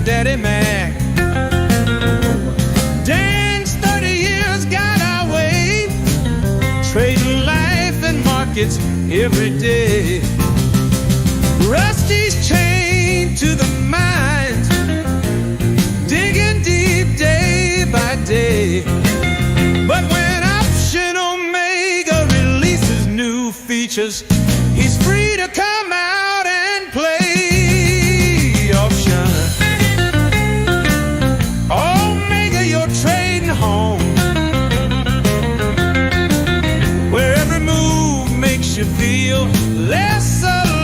Daddy Mac. Dan's 30 years got our way, trading life and markets every day. Rusty's chained to the mines, digging deep day by day. But when Option Omega releases new features, he's free to come out and play option. Omega, you're trading home, where every move makes you feel less alone.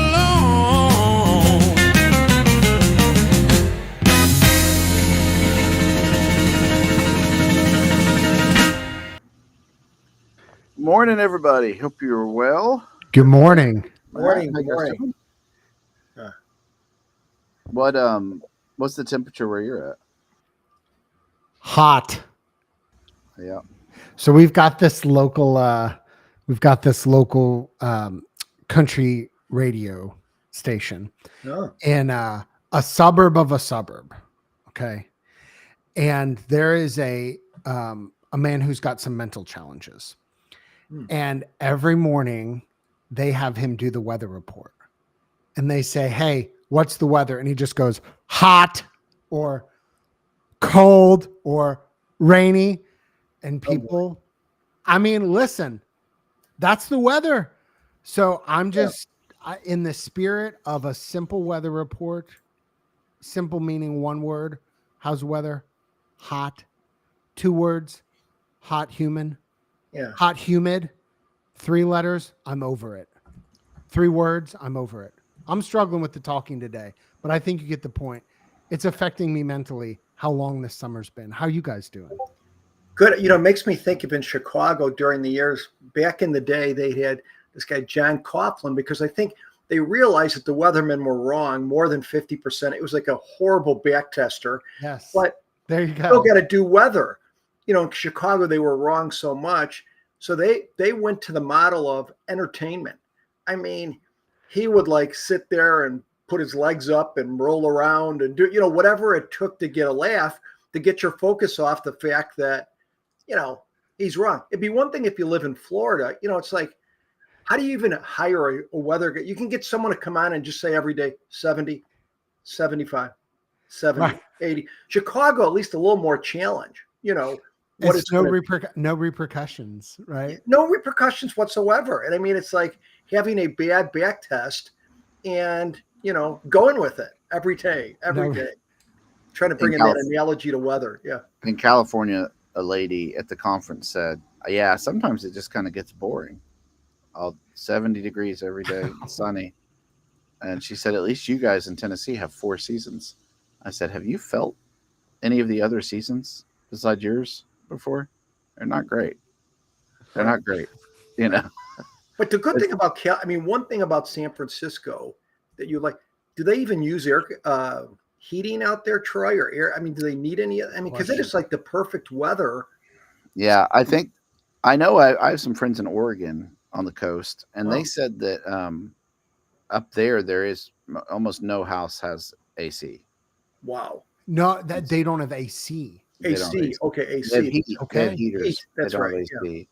Morning, everybody. Hope you're well. Good morning. Morning. What's the temperature where you're at? Hot. Yeah. So we've got this local country radio station in a suburb of a suburb. Okay. And there is a man who's got some mental challenges. And every morning they have him do the weather report, and they say, "Hey, what's the weather?" And he just goes, "Hot," or "cold," or "rainy." And people, I mean, listen, that's the weather. So I'm just in the spirit of a simple weather report, simple meaning one word. How's the weather? Hot. 2 words. Hot, human. Yeah. Hot, humid. 3 letters. I'm over it. 3 words. I'm over it. I'm struggling with the talking today, but I think you get the point. It's affecting me mentally how long this summer's been. How you guys doing? Good. You know, it makes me think of in Chicago during the years back in the day, they had this guy, John Coughlin, because I think they realized that the weathermen were wrong more than 50%. It was like a horrible back tester. Yes. But there you go. Still got to do weather. You know, in Chicago, they were wrong so much. So they went to the model of entertainment. I mean, he would like sit there and put his legs up and roll around and do, you know, whatever it took to get a laugh, to get your focus off the fact that, you know, he's wrong. It'd be one thing if you live in Florida. You know, it's like, how do you even hire a weather guy? You can get someone to come on and just say every day, 70, 75, 70, right. 80. Chicago, at least a little more challenge, you know. It's no repercussions, right? No repercussions whatsoever. And I mean, it's like having a bad back test and, you know, going with it every day. Trying to bring in that analogy to weather. Yeah. In California, a lady at the conference said, yeah, sometimes it just kind of gets boring. All 70 degrees every day, sunny. And she said, at least you guys in Tennessee have 4 seasons. I said, have you felt any of the other seasons besides yours before? They're not great. They're not great, you know. But the good thing about one thing about San Francisco that you like, do they even use air heating out there, Troy, or air? I mean, do they need any? I mean, because it is like the perfect weather. Yeah, I know I have some friends in Oregon on the coast, and they said that up there is almost no house has AC. Wow. No, that they don't have AC. AC. Okay, AC. They have heaters. That's right. AC.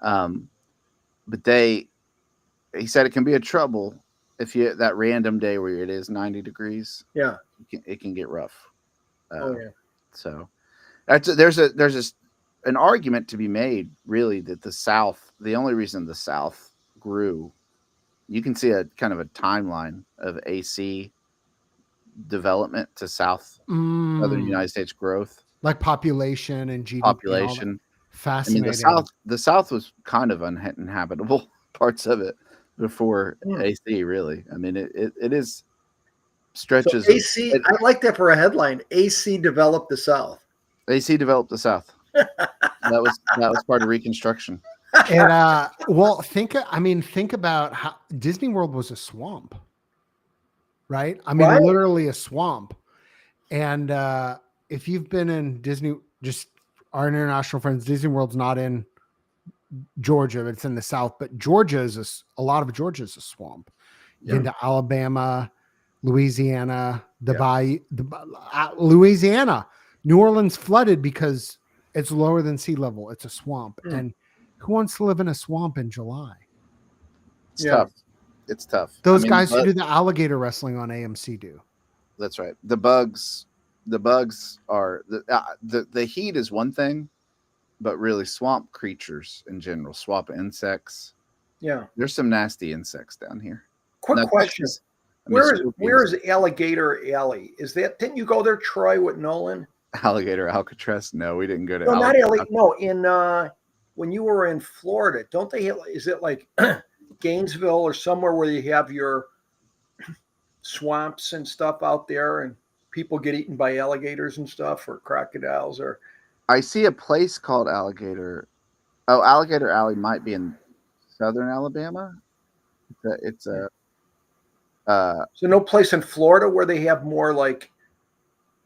Yeah. But he said it can be a trouble if you that random day where it is 90 degrees. Yeah, it can get rough. So there's an argument to be made, really, that the only reason the South grew, you can see a kind of a timeline of AC development to southern United States growth, like population and GDP. Population. Fascinating. I mean, the South was kind of uninhabitable parts of it before AC, really. I mean, it is stretches. So AC, I like that for a headline. AC developed the South. AC developed the South. that was part of Reconstruction. And think about how Disney World was a swamp, right? I mean, literally a swamp. And if you've been in Disney, just our international friends, Disney World's not in Georgia, it's in the South, but Georgia is a lot of Georgia is a swamp. Into Alabama, Louisiana, Louisiana, New Orleans flooded because it's lower than sea level. It's a swamp, and who wants to live in a swamp in July? It's tough. It's tough. Those guys who do the alligator wrestling on AMC do. That's right. The bugs are the heat is one thing, but really swamp creatures in general, swamp insects. Yeah, there's some nasty insects down here. Quick question: Where is Alligator Alley? Is that? Didn't you go there, Troy, with Nolan? Alligator Alcatraz? No, we didn't go to. No, not Alligator. No, in when you were in Florida, don't they? Is it like Gainesville or somewhere where you have your swamps and stuff out there, and people get eaten by alligators and stuff, or crocodiles? Or I see a place called Alligator. Oh, Alligator Alley might be in southern Alabama. It's a so no place in Florida where they have more like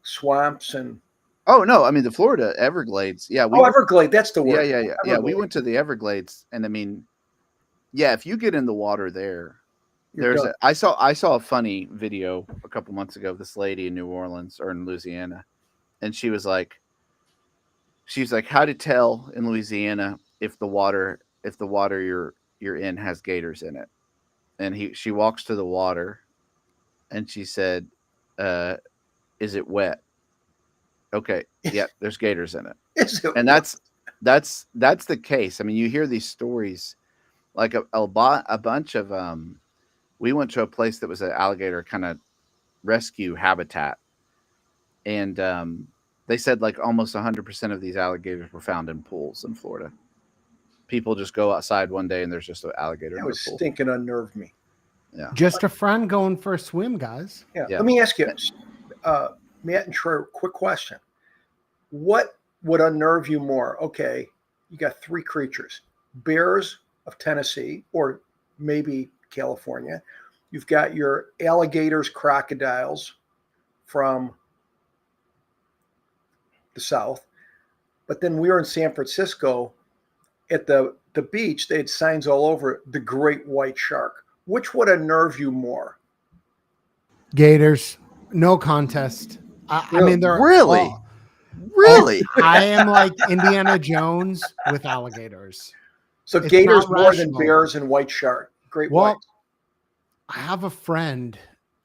swamps and. Oh no! I mean the Florida Everglades. Yeah. Everglades. That's the word. Yeah. We went to the Everglades, and I mean, yeah. If you get in the water there, I saw a funny video a couple months ago of this lady in New Orleans or in Louisiana, and she's like, how to tell in Louisiana if the water you're in has gators in it, and she walks to the water, and she said, "Is it wet?" Okay. Yeah, there's gators in it. And that's the case. I mean, you hear these stories like a bunch of we went to a place that was an alligator kind of rescue habitat. And they said like almost 100% of these alligators were found in pools in Florida. People just go outside one day and there's just an alligator. That was stinking unnerved me. Yeah. Just a friend going for a swim, guys. Yeah. Let me ask you, Matt and Troy, quick question. What would unnerve you more? Okay, you got three creatures. Bears of Tennessee, or maybe California. You've got your alligators, crocodiles from the south. But then we were in San Francisco at the beach. They had signs all over the great white shark. Which would unnerve you more? Gators, no contest. I mean, they're really. Really? I am like Indiana Jones with alligators. So it's gators more than bears and white shark. Great white. I have a friend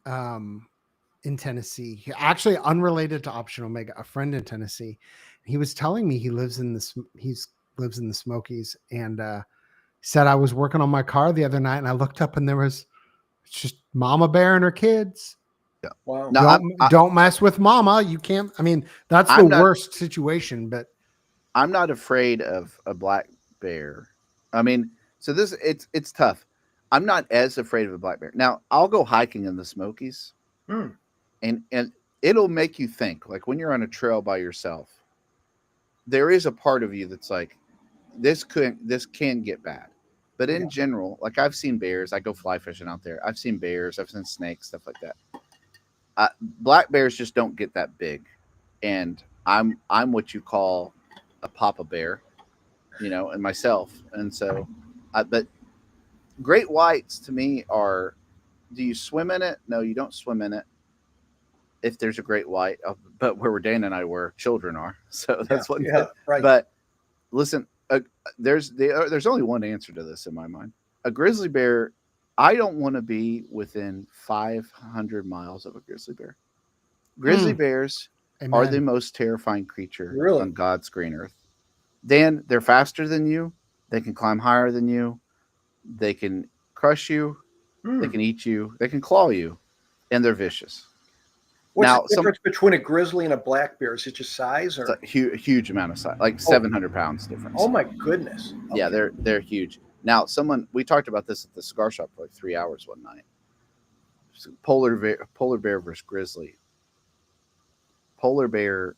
in Tennessee, actually unrelated to Option Omega, a friend in Tennessee. He was telling me he lives in the Smokies, and said I was working on my car the other night, and I looked up and there was just Mama Bear and her kids. Yeah. Wow. No, don't mess with Mama. You can't. I mean, that's the worst situation. But I'm not afraid of a black bear. I mean, so it's tough. I'm not as afraid of a black bear. Now I'll go hiking in the Smokies, and it'll make you think. Like when you're on a trail by yourself, there is a part of you that's like, this can get bad. But in general, like I've seen bears. I go fly fishing out there. I've seen bears. I've seen snakes, stuff like that. Black bears just don't get that big, and I'm what you call a papa bear, and myself. And so, but great whites to me are, do you swim in it? No, you don't swim in it. If there's a great white, but where Dana and I were, children are. So that's what. Yeah, right. But listen, there's only one answer to this in my mind. A grizzly bear. I don't want to be within 500 miles of a grizzly bear. Grizzly bears are the most terrifying creature on God's green earth. Dan, they're faster than you. They can climb higher than you. They can crush you. They can eat you. They can claw you. And they're vicious. What's the difference between a grizzly and a black bear? Is it just size? Or? It's a huge amount of size, like 700 pounds difference. Oh, my goodness. Okay. Yeah, they're huge. Now, we talked about this at the cigar shop for like 3 hours one night. Polar bear versus grizzly. Polar bear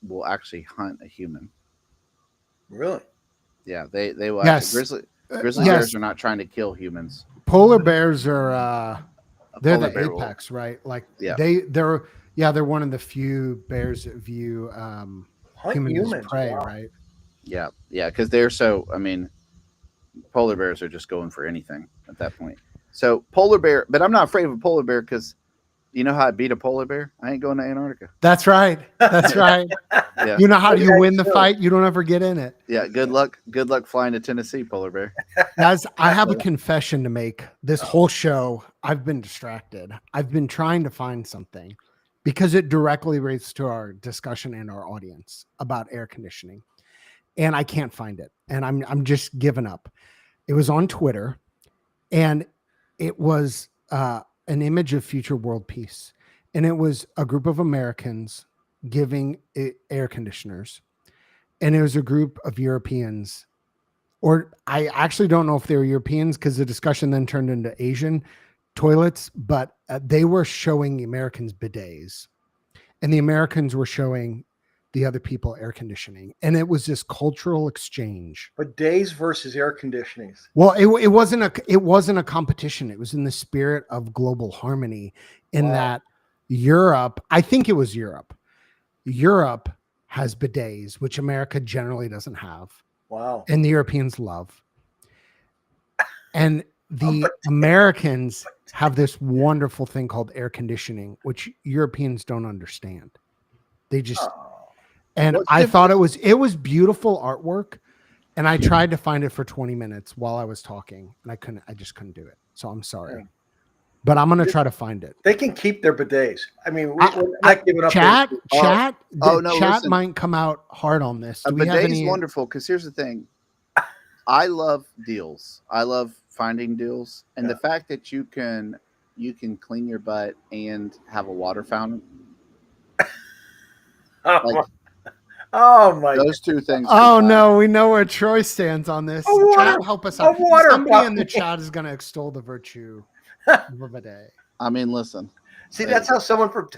will actually hunt a human. Really? Yeah, they will. Yes. Grizzly bears are not trying to kill humans. Polar bears are they're the apex, right? Like they're one of the few bears that view humans as prey, right? Yeah, because they're so. I mean, polar bears are just going for anything at that point. So polar bear, but I'm not afraid of a polar bear because You know how I beat a polar bear? I ain't going to Antarctica. That's right. That's right. Yeah. You know how you Okay, win the so- fight? You don't ever get in it. Yeah. Good luck. Good luck flying to Tennessee, polar bear. Guys, I have a confession to make. This whole show, I've been distracted. I've been trying to find something because it directly relates to our discussion and our audience about air conditioning. And I can't find it. And I'm just giving up. It was on Twitter, and it was an image of future world peace. And it was a group of Americans giving air conditioners. And it was a group of Europeans, or I actually don't know if they were Europeans because the discussion then turned into Asian toilets, but they were showing the Americans bidets, and the Americans were showing the other people air conditioning. And it was this cultural exchange. But days versus air conditionings. Well, it wasn't a competition. It was in the spirit of global harmony, in that Europe, I think it was Europe has bidets, which America generally doesn't have. Wow. And the Europeans love. And the Americans have this wonderful thing called air conditioning, which Europeans don't understand. They just, and I thought it was beautiful artwork. And I tried to find it for 20 minutes while I was talking, and I just couldn't do it. So I'm sorry, but I'm going to try to find it. They can keep their bidets. I mean, we're not giving up. Chat listen. might come out hard on this. A bidet is wonderful because here's the thing. I love deals. I love finding deals, and the fact that you can clean your butt and have a water fountain. Oh my! Those two things. Oh no, we know where Troy stands on this. Chat, help us out. Somebody in the chat is going to extol the virtue of a bidet. I mean, listen. See, that's how someone from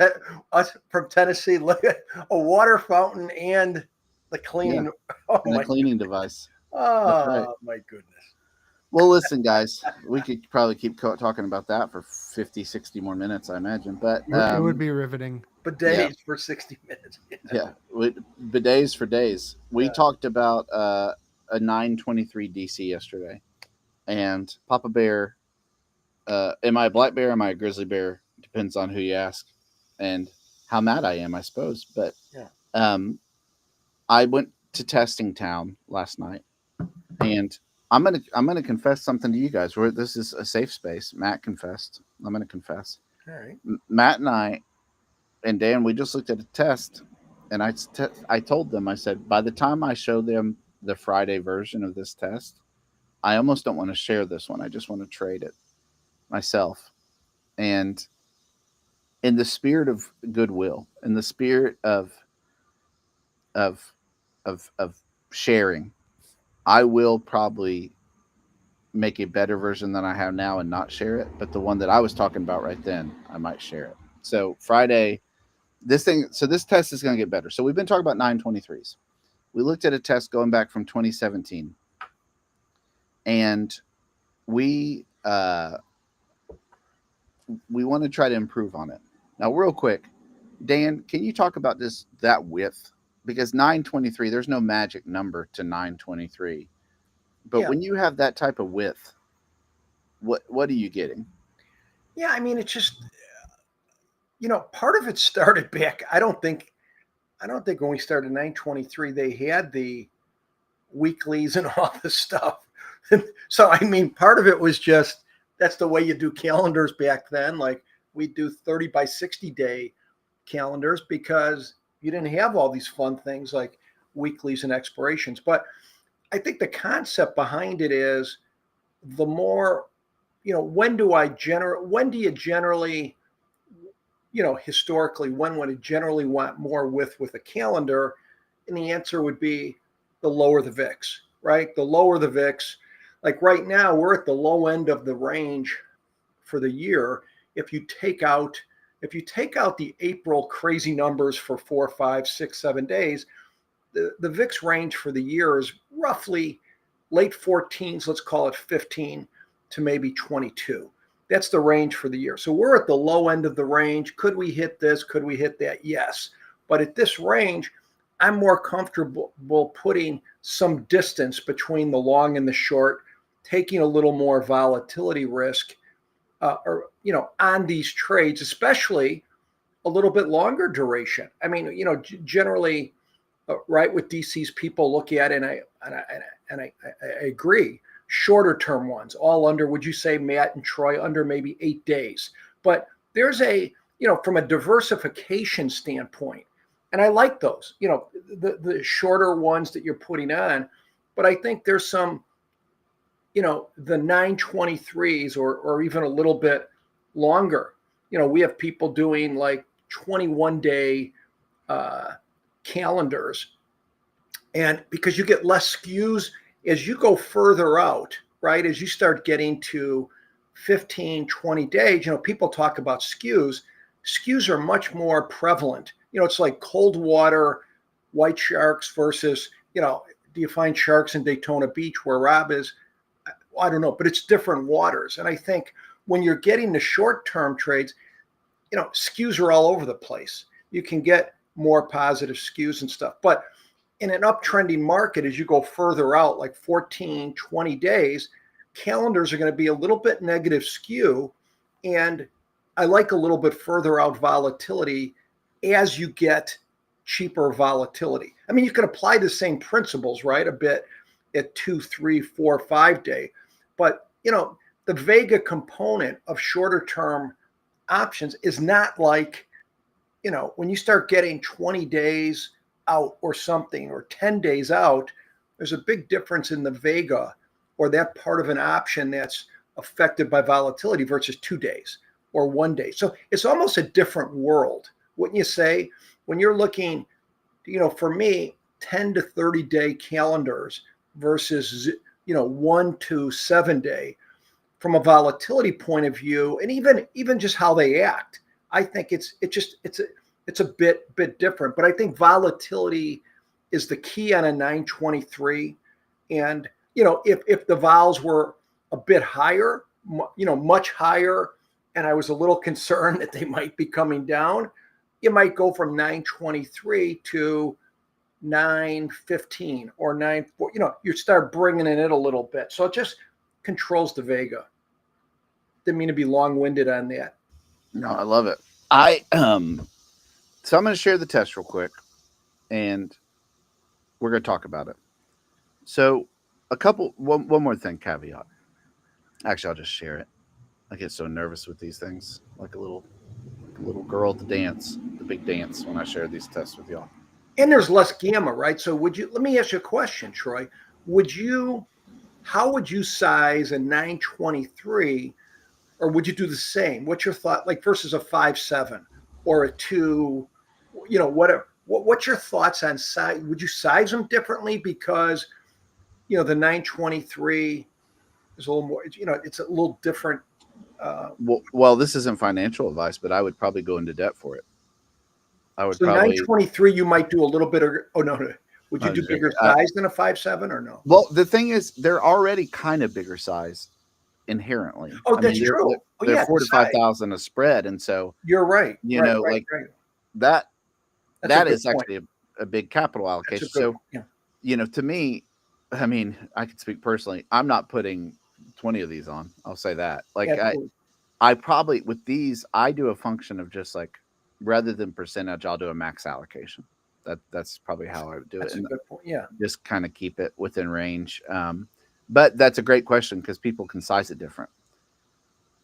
Tennessee look at a water fountain and the cleaning. Yeah. The cleaning device. Oh right. My goodness. Well, listen, guys, we could probably keep talking about that for 50, 60 more minutes, I imagine. But it would be riveting. Bidets for 60 minutes. Yeah, bidets for days. We talked about a 923 DC yesterday, and Papa Bear. Am I a black bear? Am I a grizzly bear? Depends on who you ask, and how mad I am, I suppose. But I went to testing town last night, and I'm gonna confess something to you guys. Where this is a safe space. Matt confessed. I'm gonna confess. All right. Matt and I and Dan, we just looked at a test, and I told them, I said, by the time I show them the Friday version of this test, I almost don't want to share this one. I just want to trade it myself. And in the spirit of goodwill, in the spirit of sharing, I will probably make a better version than I have now and not share it. But the one that I was talking about right then, I might share it. So Friday, this test is going to get better. So we've been talking about 923s. We looked at a test going back from 2017, and we want to try to improve on it. Now, real quick, Dan, can you talk about that width? Because 923, there's no magic number to 923. But when you have that type of width, what are you getting? Yeah, I mean, it's just, part of it started back. I don't think when we started 923, they had the weeklies and all this stuff. So, I mean, part of it was just, that's the way you do calendars back then. Like we do 30 by 60 day calendars because you didn't have all these fun things like weeklies and expirations. But I think the concept behind it is the more, when do you generally, historically, when would it generally want more with a calendar? And the answer would be the lower the VIX, right? The lower the VIX, like right now, we're at the low end of the range for the year. If you take out the April crazy numbers for 4, 5, 6, 7 days, the VIX range for the year is roughly late 14s, let's call it 15 to maybe 22. That's the range for the year. So we're at the low end of the range. Could we hit this? Could we hit that? Yes. But at this range, I'm more comfortable putting some distance between the long and the short, taking a little more volatility risk or, on these trades, especially a little bit longer duration. I mean, generally, right, with DCs, people look at, and I agree, shorter term ones, all under, would you say, Matt and Troy, under maybe 8 days. But there's from a diversification standpoint, and I like those, the shorter ones that you're putting on. But I think there's some, the 923s or even a little bit longer. We have people doing like 21-day calendars. And because you get less skews as you go further out, right? As you start getting to 15, 20 days, people talk about skews. Skews are much more prevalent. It's like cold water, white sharks versus, do you find sharks in Daytona Beach where Rob is? I don't know, but it's different waters. And I think when you're getting the short-term trades, skews are all over the place. You can get more positive skews and stuff. But in an uptrending market, as you go further out, like 14, 20 days, calendars are going to be a little bit negative skew. And I like a little bit further out volatility as you get cheaper volatility. I mean, you can apply the same principles, right, a bit at 2, 3, 4, 5 day. But, the Vega component of shorter term options is not like, when you start getting 20 days out or something, or 10 days out, there's a big difference in the Vega or that part of an option that's affected by volatility versus 2 days or 1 day. So it's almost a different world, wouldn't you say? When you're looking, for me, 10 to 30 day calendars versus, 1 to 7 day, from a volatility point of view, and even just how they act, I think it's a bit different. But I think volatility is the key on a 923. And, if the vols were a bit higher, much higher, and I was a little concerned that they might be coming down, you might go from 923 to 915 or 94. You start bringing in it a little bit. So it just controls the Vega. Didn't mean to be long-winded on that. No, I love it. So I'm going to share the test real quick, and we're going to talk about it. So one more thing, caveat. Actually, I'll just share it. I get so nervous with these things, like a little girl at the dance, the big dance, when I share these tests with y'all. And there's less gamma, right? So let me ask you a question, Troy. How would you size a 923, or would you do the same? What's your thought, like versus a 5.7 or a 2, whatever? What's your thoughts on size? Would you size them differently because, the 923 is a little more, it's a little different. Well, this isn't financial advice, but I would probably go into debt for it. I would probably 923. You might do a little bit of. Oh no, would you do bigger size than a 5.7 or no? Well, the thing is, they're already kind of bigger size inherently. Oh, that's true. They're 4,000 to 5,000 a spread, and so you're right. Right. That is actually a big capital allocation. So, to me, I mean, I can speak personally. I'm not putting 20 of these on. I'll say that. Like I probably with these, I do a function of just like, rather than percentage, I'll do a max allocation. That's probably how I would do it. And a good point. Yeah. Just kind of keep it within range. But that's a great question because people can size it different.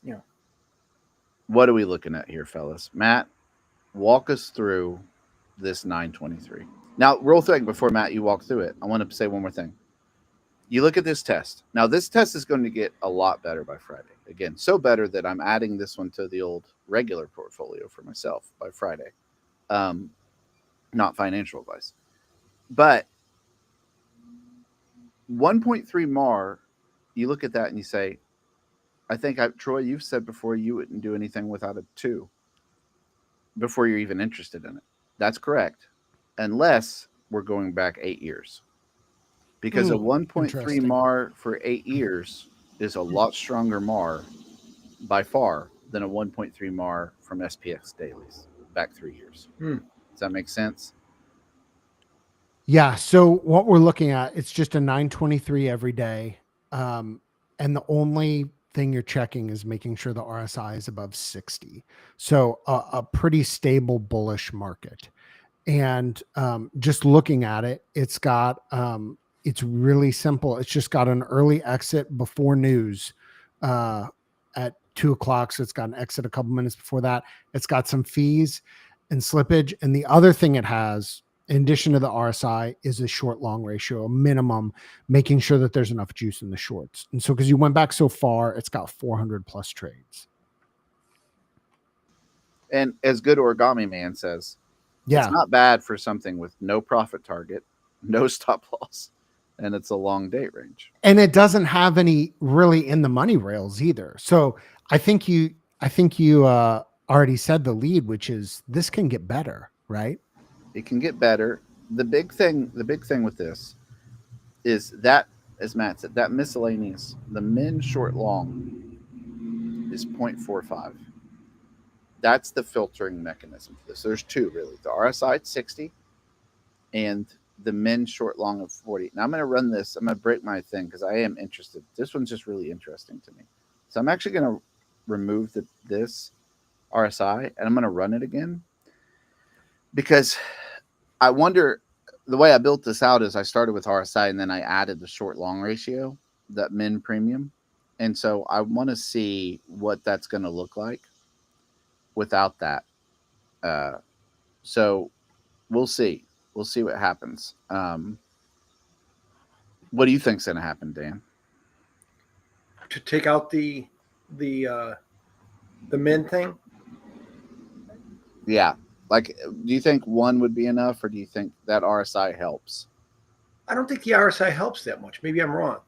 Yeah. What are we looking at here, fellas? Matt, walk us through this 923. Now, real quick, before Matt, you walk through it, I want to say one more thing. You look at this test. Now, this test is going to get a lot better by Friday. Again, so better that I'm adding this one to the old regular portfolio for myself by Friday. Not financial advice. But 1.3 MAR, you look at that and you say, I think, Troy, you've said before you wouldn't do anything without a 2 before you're even interested in it. That's correct. Unless we're going back 8 years. Because a 1.3 MAR for 8 years is a lot stronger MAR by far than a 1.3 MAR from SPX dailies back 3 years. Does that make sense? Yeah. So what we're looking at, it's just a 923 every day. And the only thing you're checking is making sure the RSI is above 60. So a pretty stable bullish market. And just looking at it, it's really simple. It's just got an early exit before news at 2:00. So it's got an exit a couple minutes before that. It's got some fees and slippage. And the other thing it has, in addition to the RSI, is a short long ratio, a minimum, making sure that there's enough juice in the shorts. And so, because you went back so far, it's got 400 plus trades. And as Good Origami Man says, yeah, it's not bad for something with no profit target, no stop loss, and it's a long date range. And it doesn't have any really in the money rails either. So I think you already said the lead, which is this can get better, right? It can get better. The big thing with this is that, as Matt said, that miscellaneous, the min short long is 0.45. That's the filtering mechanism for this. There's two really. The RSI at 60 and the min short long of 40. Now I'm going to run this. I'm going to break my thing because I am interested. This one's just really interesting to me. So I'm actually going to remove this RSI and I'm going to run it again because I wonder, the way I built this out is I started with RSI and then I added the short long ratio, that min premium. And so I want to see what that's going to look like without that. So we'll see. We'll see what happens. What do you think's going to happen, Dan? To take out the min thing? Yeah. Like, do you think one would be enough, or do you think that RSI helps? I don't think the RSI helps that much. Maybe I'm wrong.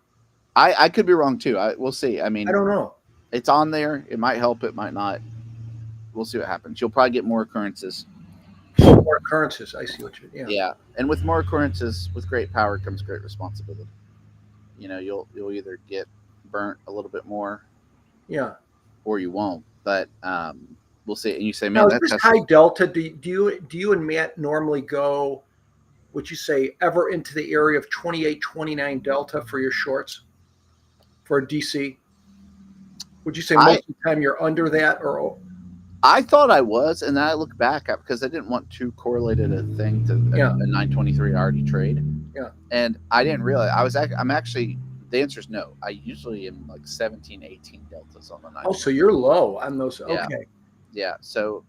I could be wrong too. We'll see. I mean, I don't know. It's on there. It might help. It might not. We'll see what happens. You'll probably get more occurrences. Oh, more occurrences. I see what you're. Yeah. Yeah. And with more occurrences, with great power comes great responsibility. You know, you'll either get burnt a little bit more, yeah, or you won't. But we'll see. And you say, man, man, that's high delta. Do you and Matt normally go? Would you say ever into the area of 28, 29 delta for your shorts for a DC? Would you say most of the time you're under that, or? I thought I was, and then I look back at because I didn't want too correlated a thing to a 923 already trade. Yeah. And I didn't realize I'm actually, the answer is no. I usually am like 17, 18 deltas on the 9. Oh, so you're low on those. Yeah. Okay. Yeah. So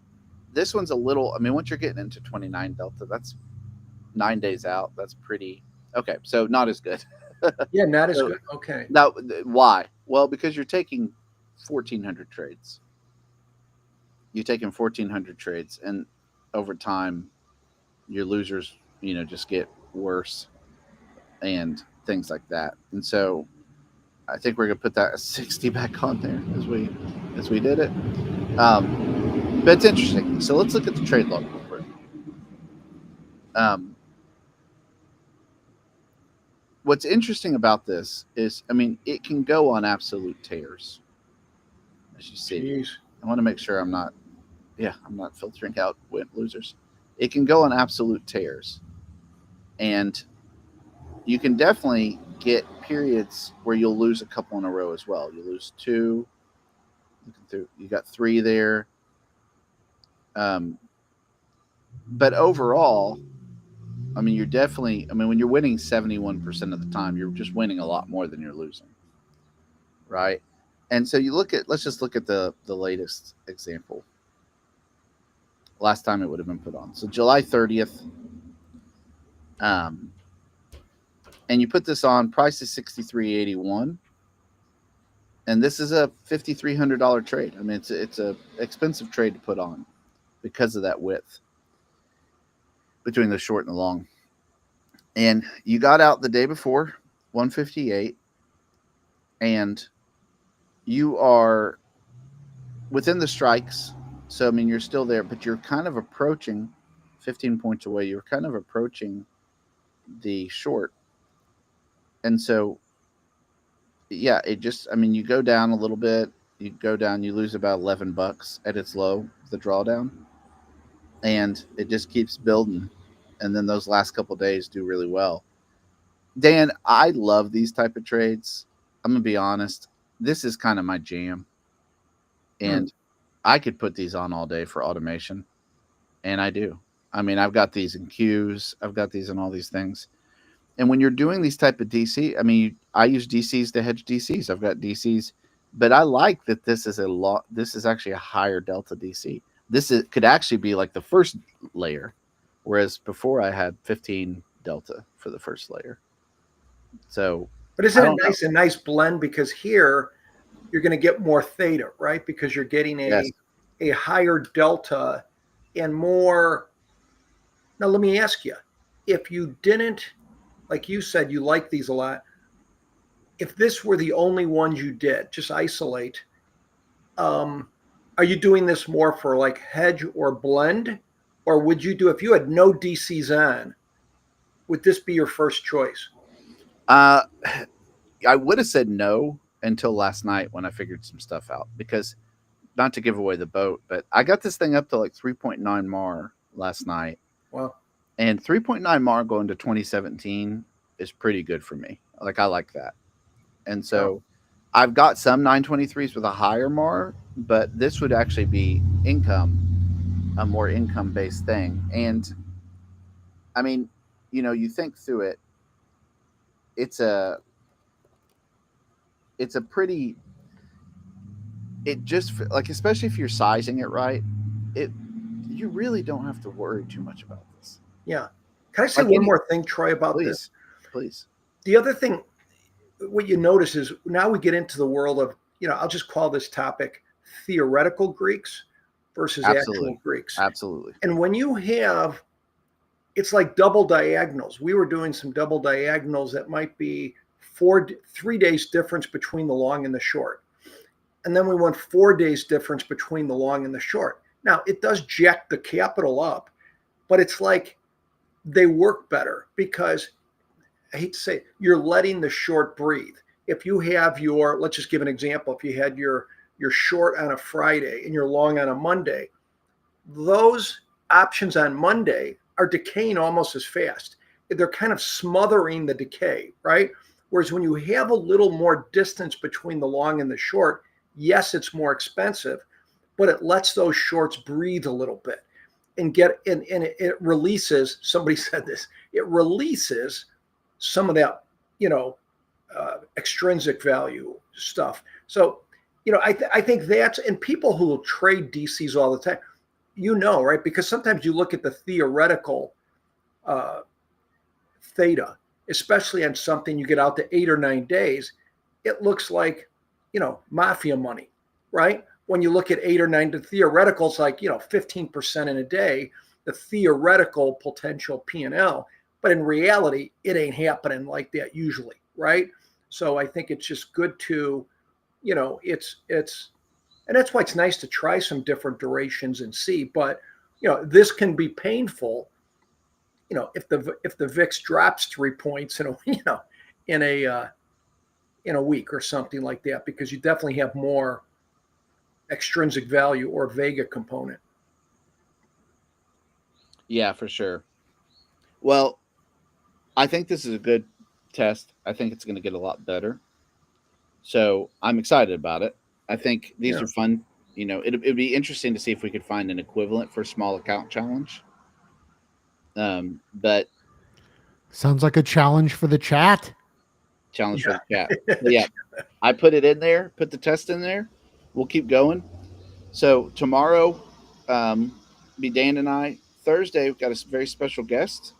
this one's a little, I mean, once you're getting into 29 delta, that's 9 days out. That's pretty, okay. So not as good. Yeah, not as good. Okay. Now, why? Well, because you're taking 1,400 trades. You're taking 1,400 trades, and over time, your losers, just get worse and things like that. And so I think we're going to put that 60 back on there as we did it. But it's interesting. So let's look at the trade log real quick. What's interesting about this is, I mean, it can go on absolute tears, as you see. Jeez. I want to make sure I'm not filtering out losers. It can go on absolute tears. And you can definitely get periods where you'll lose a couple in a row as well. You lose 2. You got 3 there. But overall, I mean, when you're winning 71% of the time, you're just winning a lot more than you're losing. Right? And so let's just look at the latest example. Last time it would have been put on. So July 30th. And you put this on, price is $63.81. And this is a $5,300 trade. I mean, it's a expensive trade to put on because of that width between the short and the long. And you got out the day before, 158, and you are within the strikes. So, I mean, you're still there, but you're kind of approaching 15 points away. You're kind of approaching the short. And so, yeah, you go down a little bit. You go down, you lose about $11 at its low, the drawdown. And it just keeps building. And then those last couple of days do really well. Dan, I love these type of trades. I'm going to be honest. this is kind of my jam, and I could put these on all day for automation, and I do. I mean, I've got these in queues, I've got these in all these things. And when you're doing these type of DC, I mean, I use DCs to hedge DCs. I've got DCs, but I like that this is a lot. This is actually a higher delta DC. Could actually be like the first layer, whereas before I had 15 delta for the first layer. So, but isn't it nice? A nice blend, because here you're going to get more theta, right? Because you're getting a higher delta and more. Now, let me ask you, if you didn't, like you said, you like these a lot. If this were the only ones you did, just isolate, are you doing this more for like hedge or blend? Or would you do, if you had no DCs on, would this be your first choice? I would have said no until last night when I figured some stuff out, because not to give away the boat, but I got this thing up to like 3.9 MAR last night. Wow. And 3.9 MAR going to 2017 is pretty good for me. Like, I like that. And so I've got some 923s with a higher MAR, but this would actually be a more income-based thing. And I mean, you think through it, it's a pretty, it just like, especially if you're sizing it right, you really don't have to worry too much about this. Yeah. Can I say one more thing, Troy, about this? Please. The other thing, what you notice is now we get into the world of, I'll just call this topic theoretical Greeks versus actual Greeks. Absolutely. And when you have, it's like double diagonals. We were doing some double diagonals that might be 3 days difference between the long and the short. And then we went 4 days difference between the long and the short. Now, it does jack the capital up, but it's like they work better because, I hate to say it, you're letting the short breathe. If you have let's just give an example. If you had your short on a Friday and your long on a Monday, those options on Monday are decaying almost as fast. They're kind of smothering the decay, right? Whereas when you have a little more distance between the long and the short, yes, it's more expensive, but it lets those shorts breathe a little bit and it releases, somebody said this, it releases some of that, extrinsic value stuff. So, I think that's, and people who will trade DCs all the time, right? Because sometimes you look at the theoretical theta, especially on something you get out to 8 or 9 days, it looks like, mafia money, right? When you look at 8 or 9, the theoretical is like, 15% in a day, the theoretical potential P&L, but in reality, it ain't happening like that usually, right? So I think it's just good to, and that's why it's nice to try some different durations and see, but, this can be painful, if the VIX drops 3 points in a week or something like that, because you definitely have more extrinsic value or Vega component. Yeah, for sure. Well, I think this is a good test. I think it's going to get a lot better. So I'm excited about it. I think these are fun. It'd be interesting to see if we could find an equivalent for small account challenge. But sounds like a challenge for the chat. For the chat. But yeah, I put it in there, put the test in there. We'll keep going. So tomorrow, be Dan and I. Thursday, we've got a very special guest,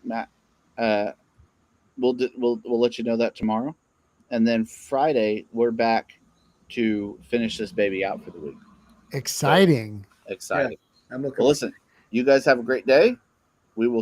Matt. We'll let you know that tomorrow, and then Friday we're back to finish this baby out for the week. Exciting! So, exciting. Yeah, I'm looking. Well, listen, you guys have a great day. We will